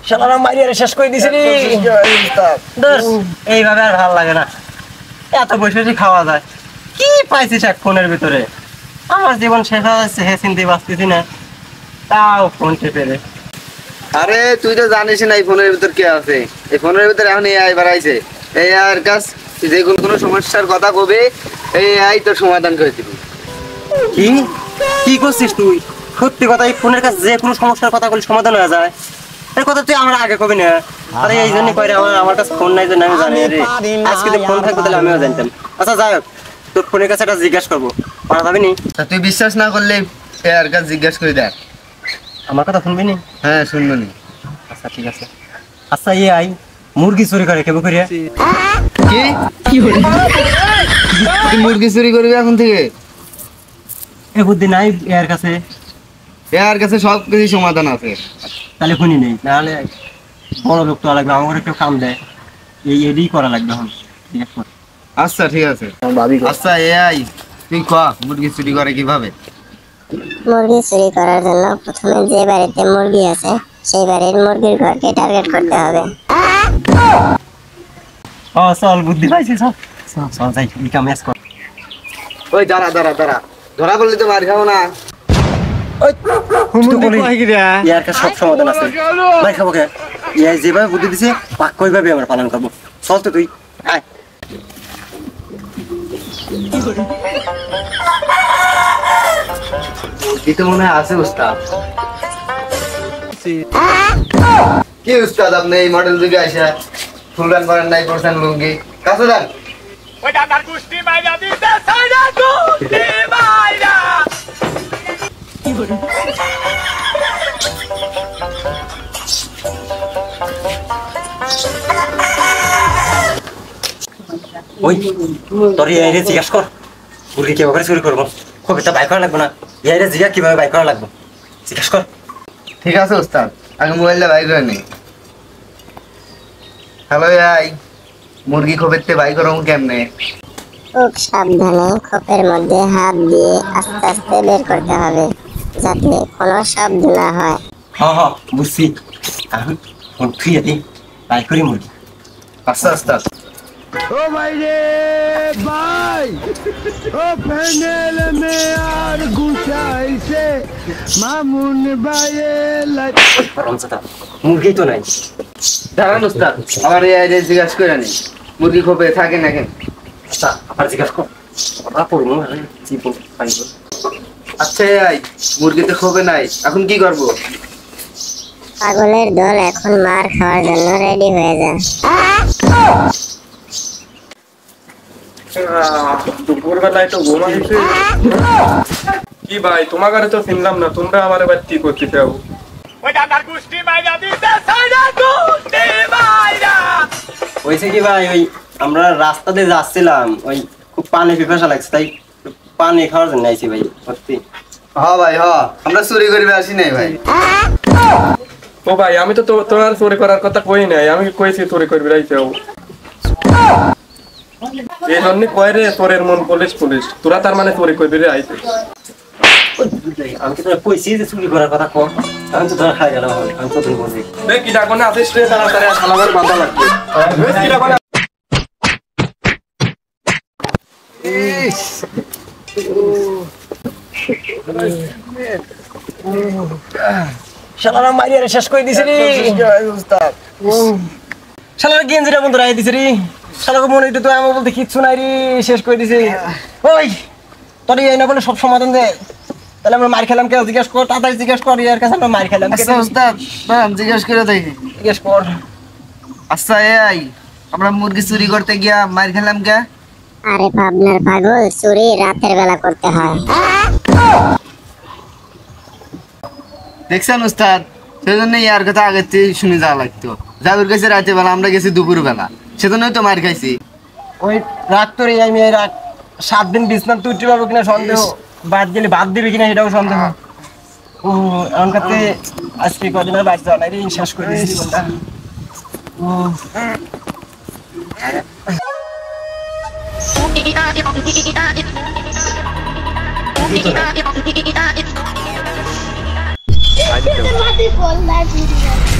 শালারা মারিয়ারে শেষ করে দিছে রে। এইভাবে আর ভালো লাগে না, এত বসে বসে খাওয়া যায়। কি পাইছিস এক ফোনের ভিতরে? আমার জীবন শেষ হয়ে যাচ্ছে, হে চিনতে পারতেছি না, তাও ফোন টেপে রে। আরে তুই তো জানিস না এই ফোনের ভিতর কি আছে। এই ফোনের ভিতরে এখন এআই বাড়াইছে। এই আর কাজ যে কোনো সমস্যার কথা কবে, এই এআই তোর সমাধান করে দিবি। কি কি করছিস তুই? সত্যি কথা, এই ফোনের কাছে যে কোনো সমস্যার কথা বলে সমাধান হয়ে যায়, এর কথা তুই আমরা আগে কবি না। আরে এই জন্যই কই রে, আমার কাছে ফোন নাই জন্য আমি জানি রে। আজকে যদি ফোন থাকতো তাহলে আমিও জানতাম। আচ্ছা যাই হোক, তোর ফোনের কাছে একটা জিজ্ঞাসা করবো, পারা যাবি নি? তুই বিশ্বাস না করলে এ আর কাজ জিজ্ঞেস করে দেখ। আমার কথা শুনবি নি? হ্যাঁ শুনবো নি। আচ্ছা ঠিক আছে। আচ্ছা আই মুরগি চুরি করে কেবো করিয়া? কি তুই মুরগি চুরি করবি এখন থেকে? এ বুদ্ধি নাই এর কাছে? এর কাছে সব কিছু সমাধান আছে। তাহলে শুনি নেই, নাহলে বড় লোক তো লাগবে, আমার একটু কাম দেয়, এই এডি করা লাগবে এখন। আচ্ছা ঠিক আছে। আচ্ছা এআই তুই ক মুরগি চুরি করে কিভাবে? মুরগি চুরি করার জন্য প্রথমে যে বাড়িতে মুরগি আছে সেই বাড়ির মুরগির ঘরকে টার্গেট করতে হবে। ও চল, বুদ্ধি পাইছি, চল চল যাই, কাম ম্যাচ কর। ওই দাঁড়া দাঁড়া দাঁড়া, ধরা বললে তো মার খাবো না। ইয়ার কাছে সব সমাধান আছে, ভাই খাবো কে? ইয়াই যেভাবে বুদ্ধি দিছে পাক কইভাবে আমরা পালন করবো। চল তো তুই আয়। কি তো মনে হয় আছে উস্তাদ। কি উস্তাদ আপনি এই মডেল যুগে আইসা ফুল রান করেন নাই, করছেন লুঙ্গি কাছে দেন। ওই ডাকার কুস্তি মাইরা দিতে সাইরা কুস্তি মাইরা। ওই তোর ইয়াইরে জিজ্ঞাসা কর মুরগি কিভাবে চুরি করবো। কবিতা বাই করা লাগবে না, ইয়াইরে জিজ্ঞাসা কিভাবে বাই করা লাগবে জিজ্ঞাসা কর। ঠিক আছে উস্তাদ, আগে মোবাইলটা বাই করে নি। হ্যালো এআই, মুরগি খোপেতে বাই করো কেমনে? খুব সাবধানে খোপের মধ্যে হাত দিয়ে আস্তে আস্তে বের করতে হবে যাতে কোনো শব্দ না হয়। হ্যাঁ বুঝছি, এখন ফোন থুইয়া দি বাই করি মুরগি। আস্তে আস্তে। ও ভাই রে ভাই, ও প্যানেল মে আর গুছাইছে মামুন ভাইয়ে লাই। মুরগি তো নাই। দাঁড়ান উস্তাদ, আমার এআই রে জিজ্ঞাসা করে নি মুরগি খোপে থাকে না কেন। আচ্ছা আবার জিজ্ঞাসা কর, কথা পড়বো জীবন পাইব। আচ্ছা এআই, মুরগিতে খোপে নাই, এখন কি করবো? পাগলের দল এখন মার খাওয়ার জন্য রেডি হয়ে যায়। দুপুরবেলায় তো ঘুম আসছে। কি ভাই তোমার ঘরে তো শুনলাম না, তোমরা আমার এবার কি করতে চাও? ওই ডাকার কুস্তি মাইরা দিতে সাইরা কুস্তি মাইরা। হয়েছে কি ভাই, ওই আমরা রাস্তা দিয়ে যাচ্ছিলাম, ওই খুব পানি পিপাসা লাগছে, তাই পানি খাওয়ার জন্য আইছি ভাই। সত্যি হ্যাঁ ভাই হ্যাঁ, আমরা চুরি করবে আসি নাই ভাই। ও ভাই আমি তো তোমার চুরি করার কথা কই নাই, আমি কইছি চুরি করবি রাইতেও। এই জন্য কয় রে তোরের মন পুলিশ পুলিশ, তোরা তার মানে চুরি করবি রে আইতে। আমি তো তোরা কইছি যে চুরি করার কথা কম, আমি তো ধরা খাই গেলাম। আমি তো তুমি বলছি কি ডাকনে আসিস রে, তাড়াতাড়ি সালামের বাঁধা লাগবে। কি ডাকনে শালারা মারিয়ারে শেষ করে দিছে রে। শালারা গেঞ্জিটা বন্ধ রাখি দিছে রে। শালাকে মনে তো আমার বলতে কিচ্ছু নাই রে, শেষ করে দিছে। ওই তোর এই না বলে সব সমাধান দেয়, তাহলে আমরা মার খেলাম কেউ? জিজ্ঞাসা কর, তাড়াতাড়ি জিজ্ঞাসা কর, ইয়ার কাছে আমরা মার খেলাম। আচ্ছা উস্তাদ জিজ্ঞাসা করে দেখি। জিজ্ঞাসা কর। আচ্ছা এআই, আমরা মুরগি চুরি করতে গিয়া মার খেলাম কে? আরে ভাবনার পাগল, চুরি রাতের বেলা করতে হয়। দেখছেন উস্তাদ, সেজন্য ইয়ার কথা আগে থেকে শুনে যাওয়া লাগতো। জাবির কাছে রাতে বেলা, আমরা গেছি দুপুর বেলা, সেজন্যই তো মার খাইছি। ওই রাত তোর আমি রাত 7 দিন বিছনার তুই উঠতে পারবো কিনা সন্দেহ, বাদ গেলে বাদ দিবি কিনা সেটাও সন্দেহ। ও এমন কাছে আজকে কদিন আর বাড়ি যাওয়া নাই রে, শেষ করে দিয়েছি বন্ধা। ও দাও।